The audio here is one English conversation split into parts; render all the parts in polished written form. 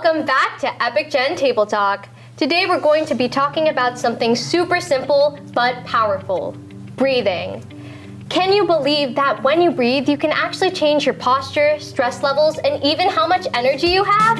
Welcome back to Epic Gen Table Talk. Today we're going to be talking about something super simple but powerful, breathing. Can you believe that when you breathe, you can actually change your posture, stress levels, and even how much energy you have?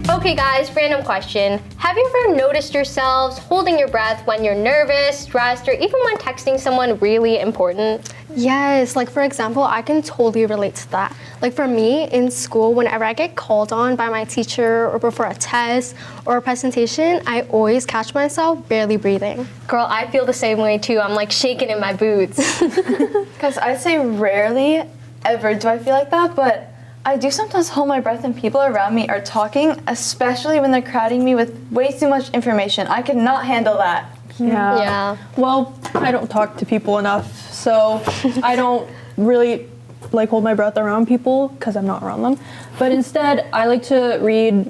Okay guys, random question. Have you ever noticed yourselves holding your breath when you're nervous, stressed, or even when texting someone really important? Yes, like for example, I can totally relate to that. Like for me, in school, whenever I get called on by my teacher or before a test or a presentation, I always catch myself barely breathing. Girl, I feel the same way too. I'm like shaking in my boots. Because I'd say rarely ever do I feel like that, but I do sometimes hold my breath when people around me are talking, especially when they're crowding me with way too much information. I cannot handle that. Yeah. Well, I don't talk to people enough, so I don't really like hold my breath around people because I'm not around them. But instead, I like to read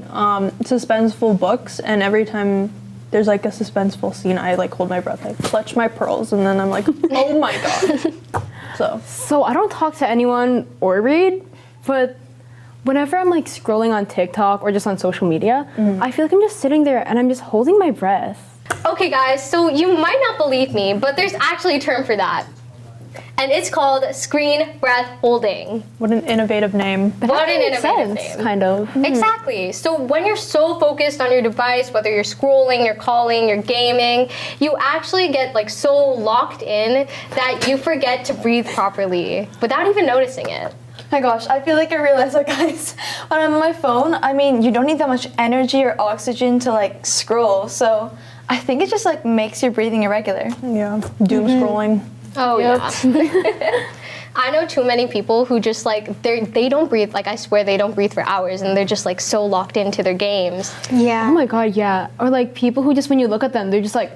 suspenseful books, and every time there's like a suspenseful scene, I like hold my breath, I clutch my pearls, and then I'm like, oh my god. So I don't talk to anyone or read, but whenever I'm like scrolling on TikTok or just on social media, I feel like I'm just sitting there and I'm just holding my breath. Okay guys, so you might not believe me, but there's actually a term for that. And it's called screen breath holding. What an innovative name. What an innovative name. Kind of. Exactly. So when you're so focused on your device, whether you're scrolling, you're calling, you're gaming, you actually get like so locked in that you forget to breathe properly without even noticing it. My gosh, I feel like I realize that, guys, when I'm on my phone, I mean, you don't need that much energy or oxygen to like scroll, so I think it just like makes your breathing irregular. Yeah, doom scrolling. Oh yeah. I know too many people who just like they don't breathe, like I swear they don't breathe for hours, and they're just like so locked into their games. Yeah. Oh my god, yeah. Or like people who just when you look at them, they're just like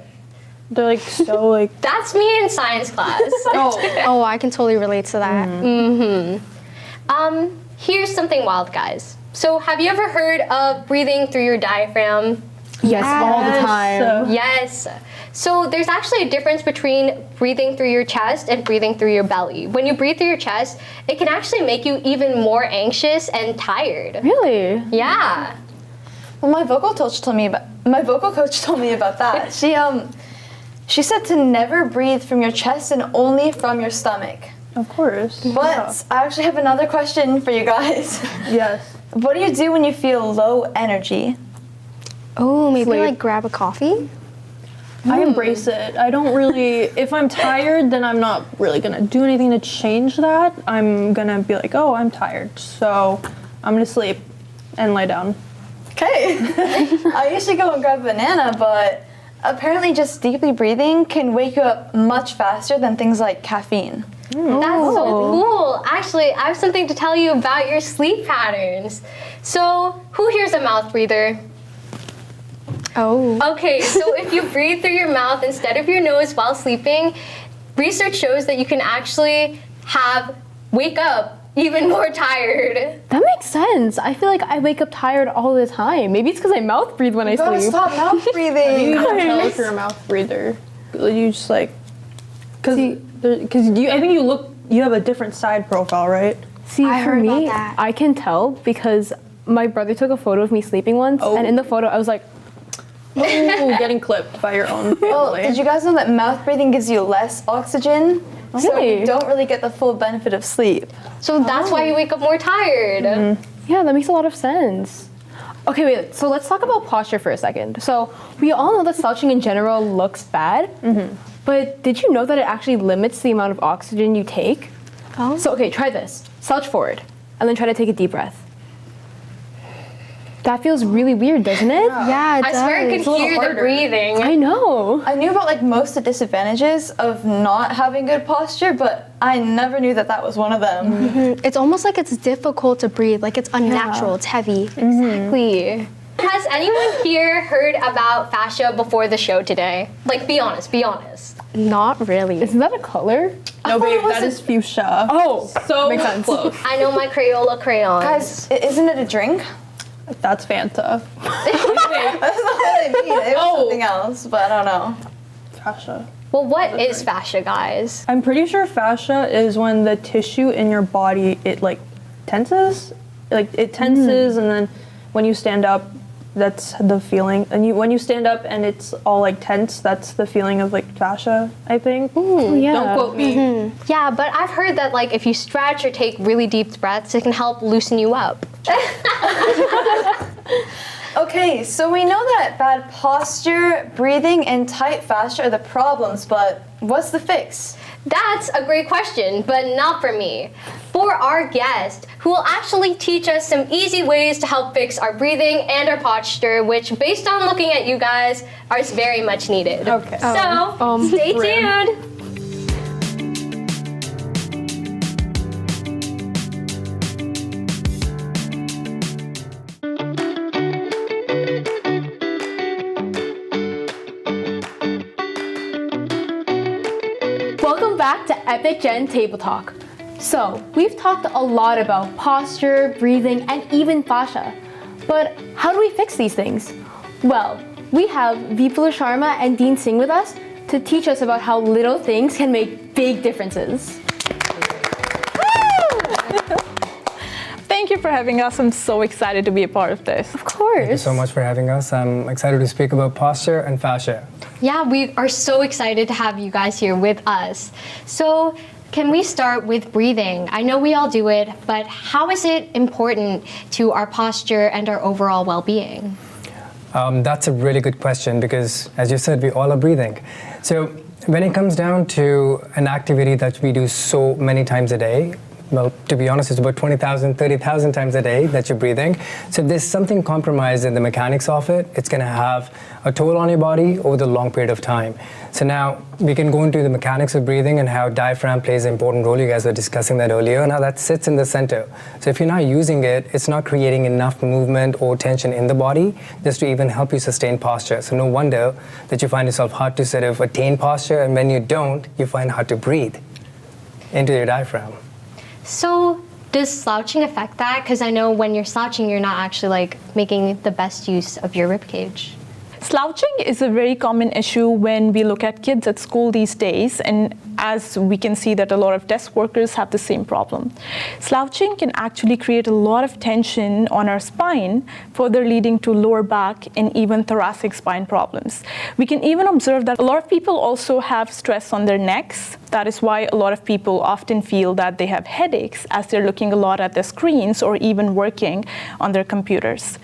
so like. That's me in science class. Oh, I can totally relate to that. Here's something wild, guys. So have you ever heard of breathing through your diaphragm? yes, all the time. Yes. So there's actually a difference between breathing through your chest and breathing through your belly. When you breathe through your chest, it can actually make you even more anxious and tired. Really? Yeah. Well, my vocal coach told me about that. She said to never breathe from your chest and only from your stomach. Of course. But I actually have another question for you guys. Yes. What do you do when you feel low energy? Oh, maybe Sleep. like grab a coffee? I embrace it. I don't really, if I'm tired, then I'm not really gonna do anything to change that. I'm gonna be like, oh, I'm tired, so I'm gonna sleep and lay down. Okay. I usually go and grab a banana, but apparently just deeply breathing can wake you up much faster than things like caffeine. That's so cool. Actually, I have something to tell you about your sleep patterns. So, who here's a mouth breather? Oh. Okay, so if you breathe through your mouth instead of your nose while sleeping, research shows that you can actually wake up even more tired. That makes sense. I feel like I wake up tired all the time. Maybe it's because I mouth breathe when I You gotta sleep. stop mouth breathing. You can tell if you're a mouth breather. You just like, because I think you have a different side profile, right? See, I for heard me, about that. I can tell because my brother took a photo of me sleeping once, and in the photo I was like, Oh, getting clipped by your own Well, family. did you guys know that mouth breathing gives you less oxygen? So Really? you don't really get the full benefit of sleep. So that's why you wake up more tired. yeah, that makes a lot of sense. Okay, wait, so let's talk about posture for a second. So we all know that slouching in general looks bad, but did you know that it actually limits the amount of oxygen you take? Oh. So okay, try this. Slouch forward, and then try to take a deep breath. That feels really weird, doesn't it? Yeah, it I does. swear I could hear the breathing. I know. I knew about like most of the disadvantages of not having good posture, but I never knew that was one of them. It's almost like it's difficult to breathe. Like it's unnatural. It's heavy. Exactly. Has anyone here heard about fascia before the show today? Like, be honest, be honest. Not really. Isn't that a color? No, babe, that is fuchsia. Oh, So makes sense. close. I know my Crayola crayons. Guys, isn't it a drink? That's Fanta. That's not what I mean. Oh, something else, but I don't know. Fascia. Well, what is fascia, guys? I'm pretty sure fascia is when the tissue in your body, it like tenses. Like it tenses, and then when you stand up, that's the feeling. And when you stand up and it's all like tense, that's the feeling of like fascia, I think. Ooh, yeah. Don't quote me. Yeah, but I've heard that like if you stretch or take really deep breaths, it can help loosen you up. Okay, so we know that bad posture, breathing, and tight fascia are the problems, but what's the fix? That's a great question, but not for me. For our guest, who will actually teach us some easy ways to help fix our breathing and our posture, which, based on looking at you guys, are very much needed. Okay. So, stay tuned. Welcome back to Epic Gen Table Talk. So, we've talked a lot about posture, breathing, and even fascia. But how do we fix these things? Well, we have Vipula Sharma and Dean Singh with us to teach us about how little things can make big differences. Thank you for having us. I'm so excited to be a part of this. Of course. Thank you so much for having us. I'm excited to speak about posture and fascia. Yeah, we are so excited to have you guys here with us. So, can we start with breathing? I know we all do it, but how is it important to our posture and our overall well-being? That's a really good question because, as you said, we all are breathing. So when it comes down to an activity that we do so many times a day, well, to be honest, it's about 20,000, 30,000 times a day that you're breathing. So if there's something compromised in the mechanics of it, it's going to have a toll on your body over the long period of time. So now we can go into the mechanics of breathing and how diaphragm plays an important role. You guys were discussing that earlier. Now that sits in the center. So if you're not using it, it's not creating enough movement or tension in the body just to even help you sustain posture. So no wonder that you find yourself hard to sort of attain posture, and when you don't, you find hard to breathe into your diaphragm. So, does slouching affect that? Because I know when you're slouching, you're not actually like making the best use of your ribcage. Slouching is a very common issue when we look at kids at school these days, and as we can see that a lot of desk workers have the same problem. Slouching can actually create a lot of tension on our spine, further leading to lower back and even thoracic spine problems. We can even observe that a lot of people also have stress on their necks. That is why a lot of people often feel that they have headaches as they're looking a lot at their screens or even working on their computers.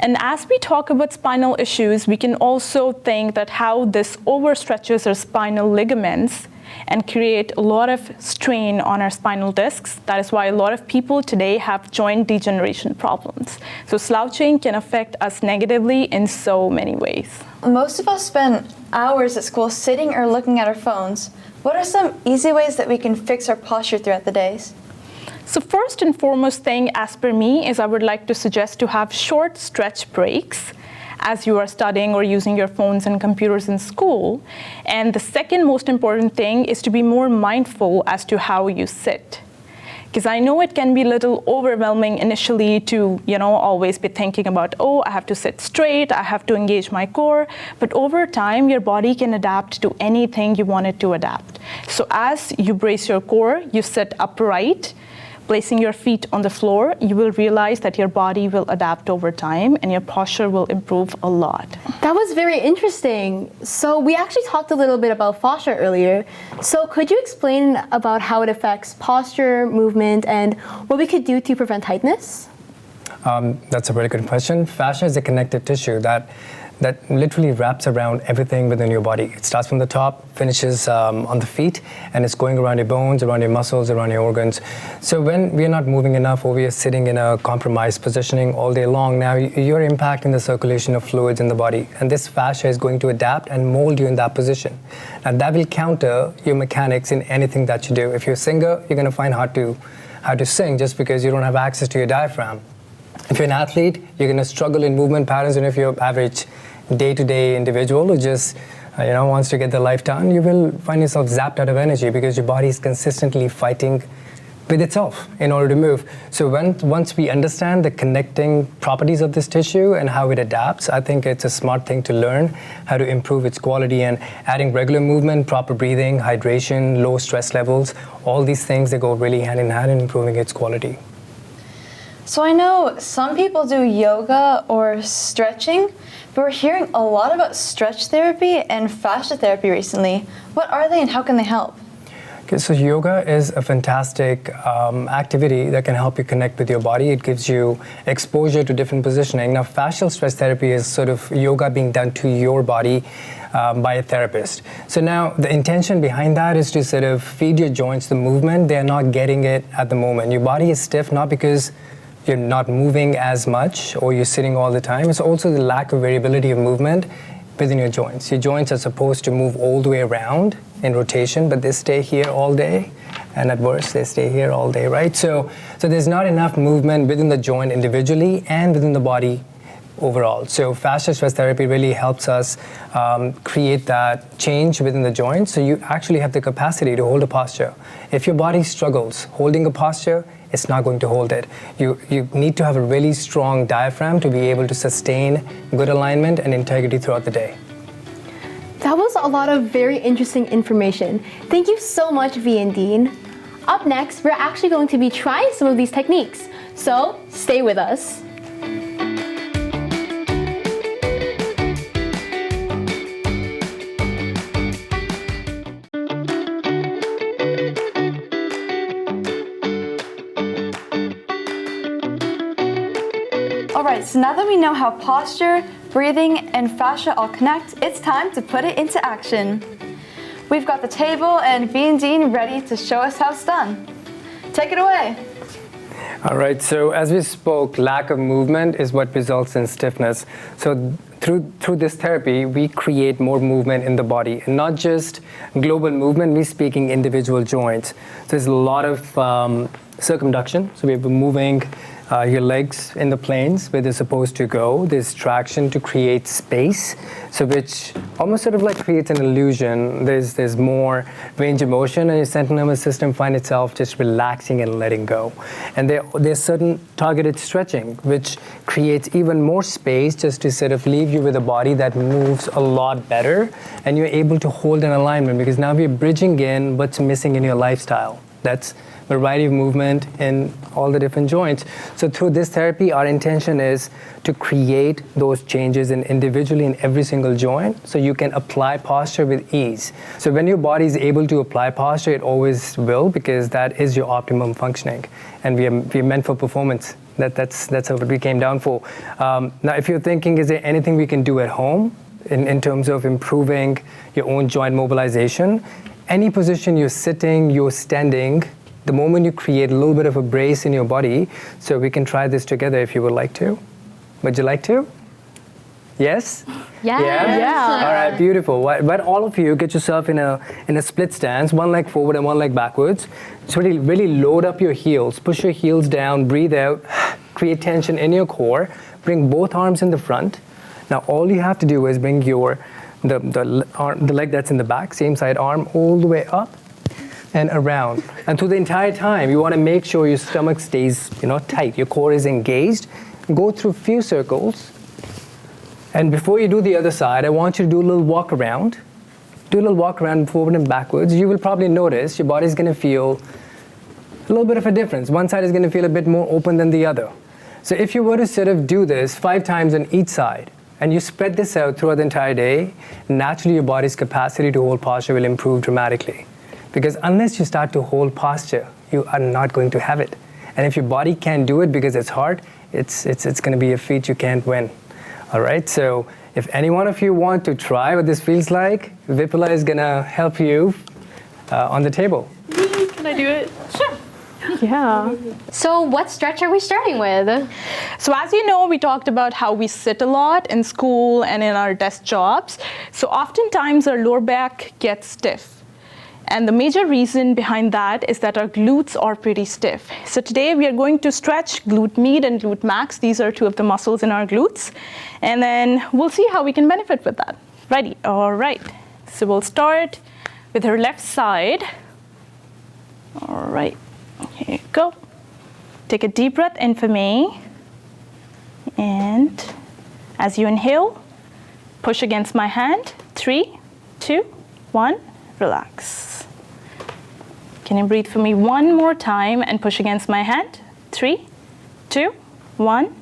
And as we talk about spinal issues, we can also think that how this overstretches our spinal ligaments and create a lot of strain on our spinal discs. That is why a lot of people today have joint degeneration problems. So slouching can affect us negatively in so many ways. Most of us spend hours at school sitting or looking at our phones. What are some easy ways that we can fix our posture throughout the days? So first and foremost thing, as per me, is I would like to suggest to have short stretch breaks as you are studying or using your phones and computers in school. And the second most important thing is to be more mindful as to how you sit. Because I know it can be a little overwhelming initially to, always be thinking about, oh, I have to sit straight, I have to engage my core. But over time, your body can adapt to anything you want it to adapt. So as you brace your core, you sit upright, placing your feet on the floor, you will realize that your body will adapt over time and your posture will improve a lot. That was very interesting. So we actually talked a little bit about fascia earlier. So could you explain about how it affects posture, movement, and what we could do to prevent tightness? That's a really good question. Fascia is a connective tissue that literally wraps around everything within your body. It starts from the top, finishes on the feet, and it's going around your bones, around your muscles, around your organs. So when we are not moving enough or we are sitting in a compromised positioning all day long, now you're impacting the circulation of fluids in the body. And this fascia is going to adapt and mold you in that position. Now that will counter your mechanics in anything that you do. If you're a singer, you're going to find hard to sing just because you don't have access to your diaphragm. If you're an athlete, you're going to struggle in movement patterns, and if you're average day-to-day individual who just wants to get their life done, you will find yourself zapped out of energy because your body is consistently fighting with itself in order to move. So once we understand the connecting properties of this tissue and how it adapts, I think it's a smart thing to learn how to improve its quality, and adding regular movement, proper breathing, hydration, low stress levels, all these things, they go really hand in hand in improving its quality. So I know some people do yoga or stretching, but we're hearing a lot about stretch therapy and fascia therapy recently. What are they and how can they help? Okay, so yoga is a fantastic activity that can help you connect with your body. It gives you exposure to different positioning. Now, fascial stress therapy is sort of yoga being done to your body by a therapist. So now the intention behind that is to sort of feed your joints the movement. They're not getting it at the moment. Your body is stiff not because you're not moving as much or you're sitting all the time. It's also the lack of variability of movement within your joints. Your joints are supposed to move all the way around in rotation, but they stay here all day, and at worst, they stay here all day, right? So there's not enough movement within the joint individually and within the body overall. So fascia stress therapy really helps us create that change within the joint, so you actually have the capacity to hold a posture. If your body struggles holding a posture, it's not going to hold it. You need to have a really strong diaphragm to be able to sustain good alignment and integrity throughout the day. That was a lot of very interesting information. Thank you so much, V and Dean. Up next, we're actually going to be trying some of these techniques. So stay with us. Alright, so now that we know how posture, breathing, and fascia all connect, it's time to put it into action. We've got the table and V and Dean ready to show us how it's done. Take it away. All right, so as we spoke, lack of movement is what results in stiffness. So through this therapy, we create more movement in the body, and not just global movement, we're speaking individual joints. There's a lot of circumduction, so we're moving your legs in the planes where they're supposed to go. There's traction to create space, so which almost sort of like creates an illusion. There's more range of motion, and your central nervous system finds itself just relaxing and letting go. And there's certain targeted stretching, which creates even more space just to sort of leave you with a body that moves a lot better, and you're able to hold an alignment because now we're bridging in what's missing in your lifestyle. That's variety of movement in all the different joints. So through this therapy, our intention is to create those changes individually in every single joint so you can apply posture with ease. So when your body is able to apply posture, it always will, because that is your optimum functioning. And we are meant for performance. That's what we came down for. Now, if you're thinking, is there anything we can do at home in terms of improving your own joint mobilization? Any position you're sitting, you're standing, the moment you create a little bit of a brace in your body, so we can try this together if you would like to. Would you like to? Yes? Yeah. All right, beautiful. But all of you get yourself in a split stance, one leg forward and one leg backwards. So really load up your heels, push your heels down, breathe out, create tension in your core, bring both arms in the front. Now all you have to do is bring the leg that's in the back, same side arm, all the way up and around. And through the entire time, you want to make sure your stomach stays, tight. Your core is engaged. Go through a few circles. And before you do the other side, I want you to do a little walk around. Do a little walk around forward and backwards. You will probably notice your body's going to feel a little bit of a difference. One side is going to feel a bit more open than the other. So if you were to sort of do this 5 times on each side, and you spread this out throughout the entire day, naturally your body's capacity to hold posture will improve dramatically. Because unless you start to hold posture, you are not going to have it. And if your body can't do it because it's hard, it's going to be a feat you can't win. All right, so if any one of you want to try what this feels like, Vipula is going to help you on the table. Can I do it? Sure. Yeah. So what stretch are we starting with? So as you know, we talked about how we sit a lot in school and in our desk jobs. So oftentimes our lower back gets stiff. And the major reason behind that is that our glutes are pretty stiff. So today we are going to stretch glute med and glute max. These are 2 of the muscles in our glutes. And then we'll see how we can benefit with that. Ready? All right. So we'll start with our left side. All right. Here you go. Take a deep breath in for me. And as you inhale, push against my hand. 3, 2, 1, relax. Can you breathe for me one more time and push against my hand? 3, 2, 1,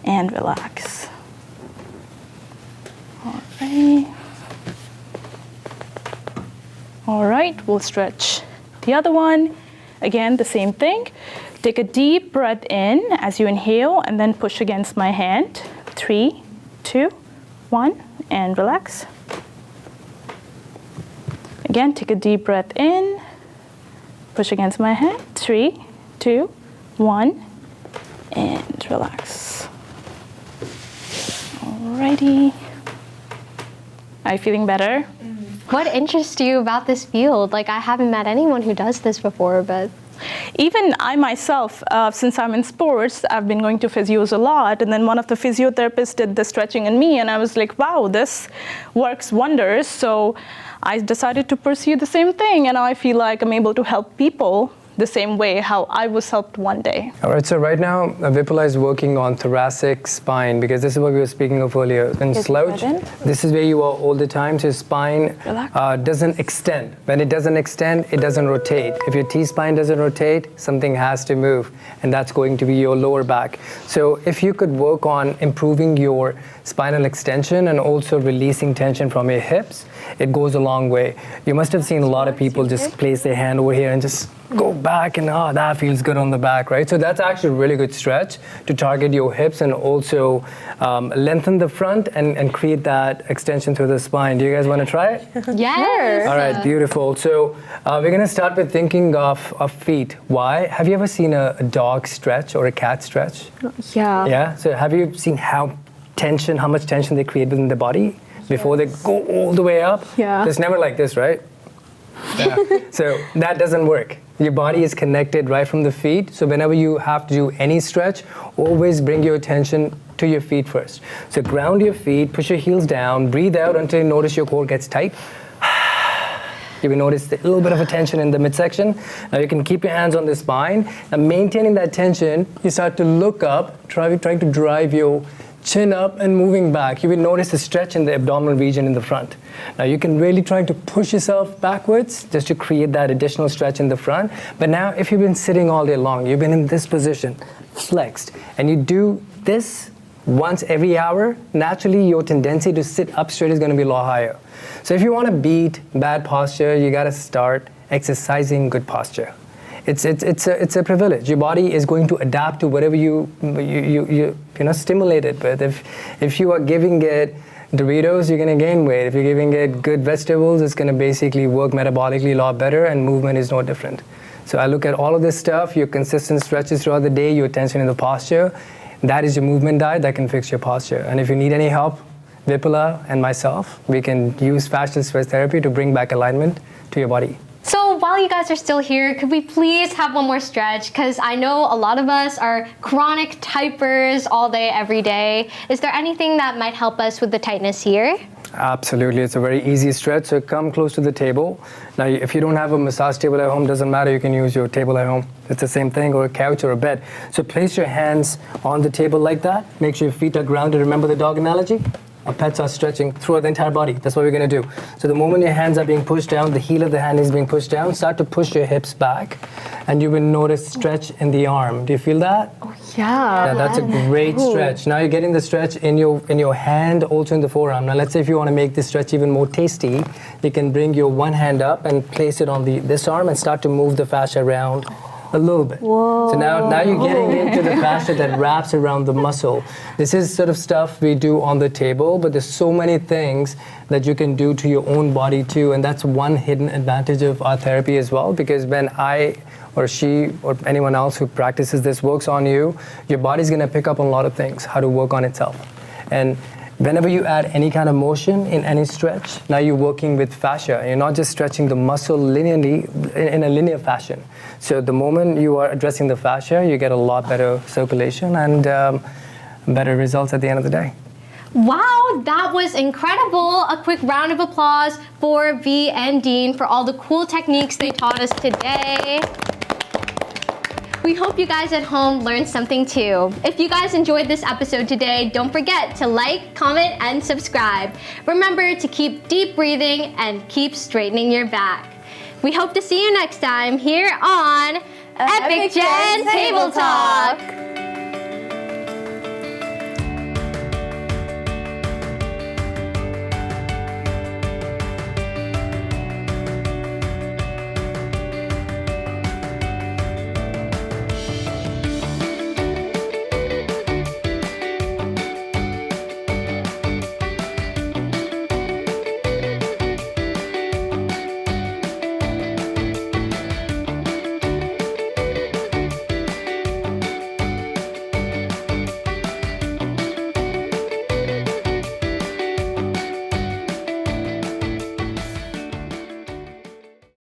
and relax. All right. All right, we'll stretch the other one. Again, the same thing. Take a deep breath in as you inhale and then push against my hand. 3, 2, 1, and relax. Again, take a deep breath in, push against my hand. 3, 2, 1, and relax. Alrighty. Are you feeling better? What interests you about this field? Like, I haven't met anyone who does this before, but... Even I myself, since I'm in sports, I've been going to physios a lot, and then one of the physiotherapists did the stretching on me, and I was like, wow, this works wonders. So I decided to pursue the same thing, and now I feel like I'm able to help people the same way how I was helped one day. All right, so right now, Vipula is working on thoracic spine because this is what we were speaking of earlier. In slouch, this is where you are all the time, so spine doesn't extend. When it doesn't extend, it doesn't rotate. If your T-spine doesn't rotate, something has to move, and that's going to be your lower back. So if you could work on improving your spinal extension and also releasing tension from your hips, it goes a long way. You must have seen a lot of people just place their hand over here and just go back, and that feels good on the back, right? So that's actually a really good stretch to target your hips and also lengthen the front and create that extension through the spine. Do you guys want to try it? Yes. All right, beautiful. So we're going to start with thinking of feet. Why? Have you ever seen a dog stretch or a cat stretch? Yeah. Yeah? So have you seen how much tension they create within the body before they go all the way up? Yeah. It's never like this, right? Yeah. So that doesn't work. Your body is connected right from the feet. So whenever you have to do any stretch, always bring your attention to your feet first. So ground your feet, push your heels down, breathe out until you notice your core gets tight. You will notice a little bit of a tension in the midsection. Now you can keep your hands on the spine. And maintaining that tension, you start to look up, trying to drive your chin up and moving back. You will notice a stretch in the abdominal region in the front. Now you can really try to push yourself backwards just to create that additional stretch in the front. But now if you've been sitting all day long, you've been in this position, flexed, and you do this once every hour, naturally your tendency to sit up straight is going to be a lot higher. So if you want to beat bad posture, you got to start exercising good posture. It's a privilege. Your body is going to adapt to whatever you stimulate it with. If you are giving it Doritos, you're going to gain weight. If you're giving it good vegetables, it's going to basically work metabolically a lot better, and movement is no different. So I look at all of this stuff, your consistent stretches throughout the day, your attention in the posture. That is your movement diet that can fix your posture. And if you need any help, Vipula and myself, we can use fascial stress therapy to bring back alignment to your body. So while you guys are still here, could we please have one more stretch? Because I know a lot of us are chronic typers all day, every day. Is there anything that might help us with the tightness here? Absolutely, it's a very easy stretch. So come close to the table. Now, if you don't have a massage table at home, doesn't matter, you can use your table at home. It's the same thing, or a couch or a bed. So place your hands on the table like that. Make sure your feet are grounded. Remember the dog analogy? Our pets are stretching throughout the entire body. That's what we're going to do. So the moment your hands are being pushed down, the heel of the hand is being pushed down, start to push your hips back, and you will notice stretch in the arm. Do you feel that? Oh, yeah. Yeah, that's a great stretch. Now you're getting the stretch in your hand, also in the forearm. Now let's say if you want to make this stretch even more tasty, you can bring your one hand up and place it on this arm and start to move the fascia around a little bit. Whoa. So now you're getting into the fascia that wraps around the muscle. This is sort of stuff we do on the table, but there's so many things that you can do to your own body too, and that's one hidden advantage of our therapy as well, because when I or she or anyone else who practices this works on you, your body's gonna pick up on a lot of things, how to work on itself. And whenever you add any kind of motion in any stretch, now you're working with fascia. You're not just stretching the muscle linearly in a linear fashion. So the moment you are addressing the fascia, you get a lot better circulation and better results at the end of the day. Wow, that was incredible. A quick round of applause for V and Dean for all the cool techniques they taught us today. We hope you guys at home learned something too. If you guys enjoyed this episode today, don't forget to like, comment, and subscribe. Remember to keep deep breathing and keep straightening your back. We hope to see you next time here on Epic Gen Table Talk.